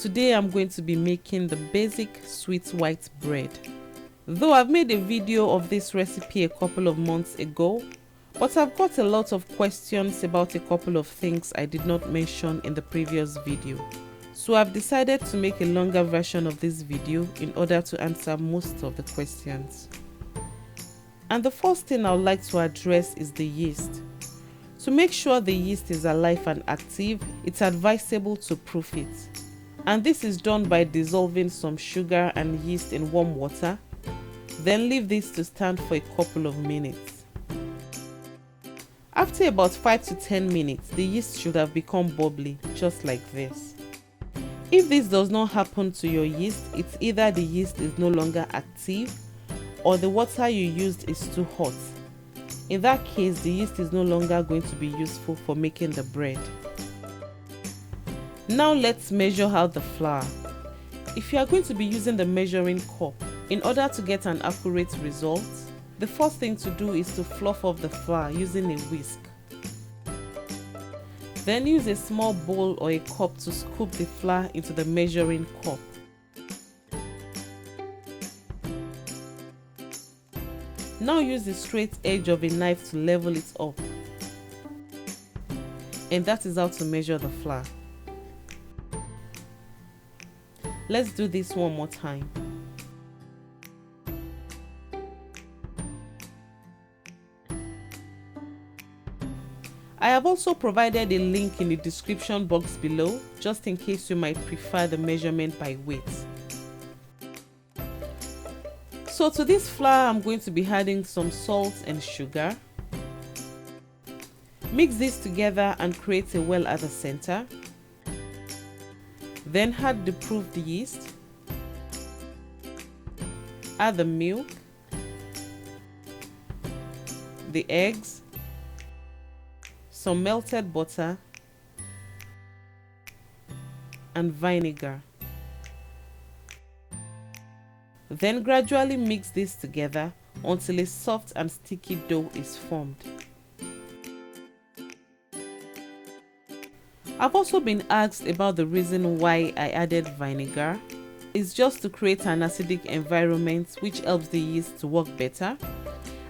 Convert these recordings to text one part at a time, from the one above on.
Today I'm going to be making the basic sweet white bread. Though I've made a video of this recipe a couple of months ago, but I've got a lot of questions about a couple of things I did not mention in the previous video. So I've decided to make a longer version of this video in order to answer most of the questions. And the first thing I would like to address is the yeast. To make sure the yeast is alive and active, it's advisable to proof it. And this is done by dissolving some sugar and yeast in warm water. Then leave this to stand for a couple of minutes. After about 5 to 10 minutes, the yeast should have become bubbly, just like this. If this does not happen to your yeast, it's either the yeast is no longer active or the water you used is too hot. In that case, the yeast is no longer going to be useful for making the bread. Now let's measure out the flour. If you are going to be using the measuring cup, in order to get an accurate result, the first thing to do is to fluff off the flour using a whisk. Then use a small bowl or a cup to scoop the flour into the measuring cup. Now use the straight edge of a knife to level it up. And that is how to measure the flour. Let's do this one more time. I have also provided a link in the description box below, just in case you might prefer the measurement by weight. So to this flour, I'm going to be adding some salt and sugar. Mix this together and create a well at the center. Then add the proofed yeast. Add the milk, the eggs, some melted butter, and vinegar. Then gradually mix this together until a soft and sticky dough is formed. I've also been asked about the reason why I added vinegar. It's just to create an acidic environment which helps the yeast to work better.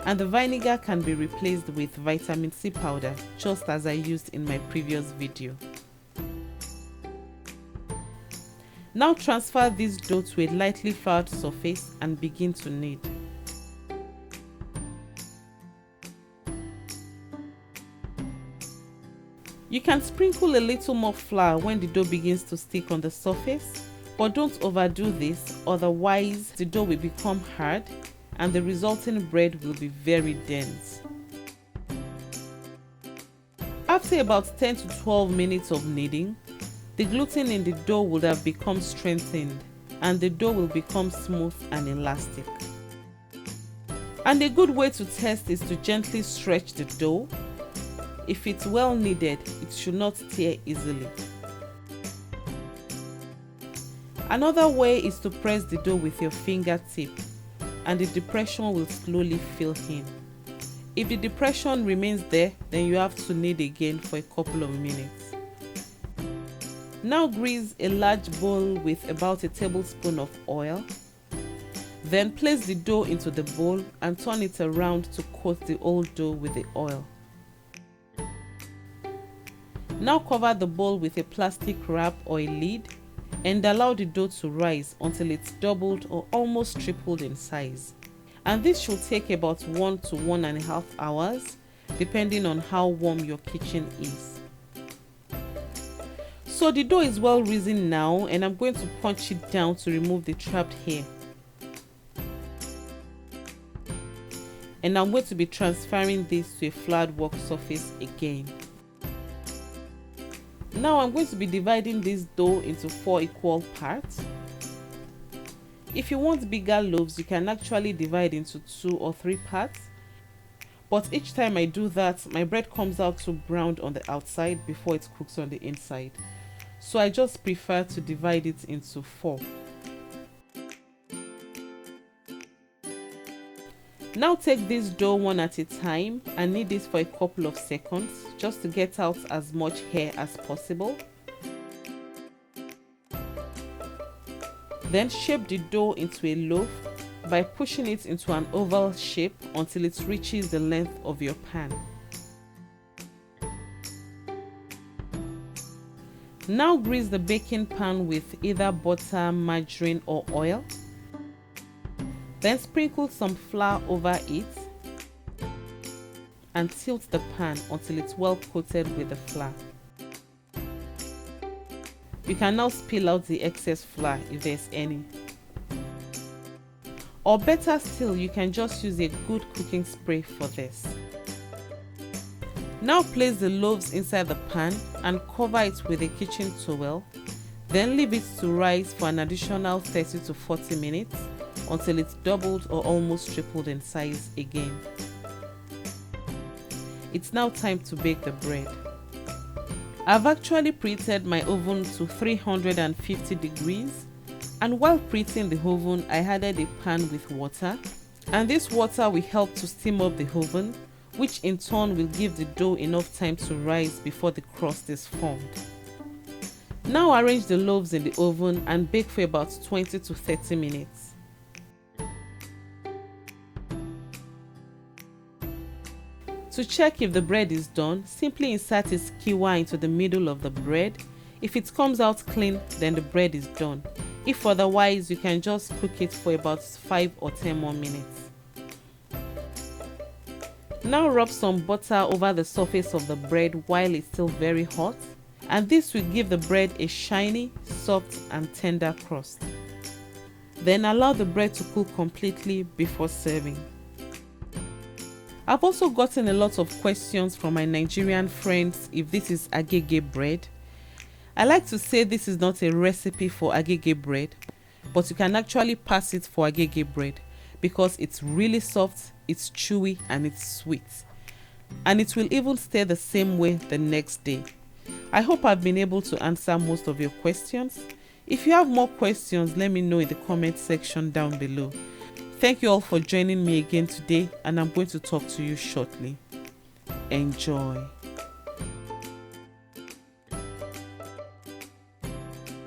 And the vinegar can be replaced with vitamin C powder, just as I used in my previous video. Now transfer this dough to a lightly floured surface and begin to knead. You can sprinkle a little more flour when the dough begins to stick on the surface, but don't overdo this, otherwise the dough will become hard and the resulting bread will be very dense. After about 10 to 12 minutes of kneading, the gluten in the dough would have become strengthened and the dough will become smooth and elastic. And a good way to test is to gently stretch the dough. If it's well kneaded, it should not tear easily. Another way is to press the dough with your fingertip and the depression will slowly fill in. If the depression remains there, then you have to knead again for a couple of minutes. Now grease a large bowl with about a tablespoon of oil. Then place the dough into the bowl and turn it around to coat the old dough with the oil. Now cover the bowl with a plastic wrap or a lid and allow the dough to rise until it's doubled or almost tripled in size. And this should take about 1 to 1.5 hours depending on how warm your kitchen is. So the dough is well risen now and I'm going to punch it down to remove the trapped hair. And I'm going to be transferring this to a flat work surface again. Now I'm going to be dividing this dough into 4 equal parts. If you want bigger loaves, you can actually divide into 2 or 3 parts. But each time I do that, my bread comes out too brown on the outside before it cooks on the inside. So I just prefer to divide it into 4. Now take this dough one at a time and knead it for a couple of seconds just to get out as much hair as possible. Then shape the dough into a loaf by pushing it into an oval shape until it reaches the length of your pan. Now grease the baking pan with either butter, margarine or oil. Then sprinkle some flour over it and tilt the pan until it's well coated with the flour. You can now spill out the excess flour if there's any. Or better still, you can just use a good cooking spray for this. Now place the loaves inside the pan and cover it with a kitchen towel. Then leave it to rise for an additional 30 to 40 minutes until it's doubled or almost tripled in size again. It's now time to bake the bread. I've actually preheated my oven to 350 degrees, and while preheating the oven I added a pan with water, and this water will help to steam up the oven, which in turn will give the dough enough time to rise before the crust is formed. Now arrange the loaves in the oven and bake for about 20 to 30 minutes. To check if the bread is done, simply insert a skewer into the middle of the bread. If it comes out clean, then the bread is done. If otherwise, you can just cook it for about 5 or 10 more minutes. Now rub some butter over the surface of the bread while it's still very hot, and this will give the bread a shiny, soft and tender crust. Then allow the bread to cool completely before serving. I've also gotten a lot of questions from my Nigerian friends if this is agege bread. I like to say this is not a recipe for agege bread, but you can actually pass it for agege bread because it's really soft, it's chewy and it's sweet. And it will even stay the same way the next day. I hope I've been able to answer most of your questions. If you have more questions, let me know in the comment section down below. Thank you all for joining me again today, and I'm going to talk to you shortly. Enjoy.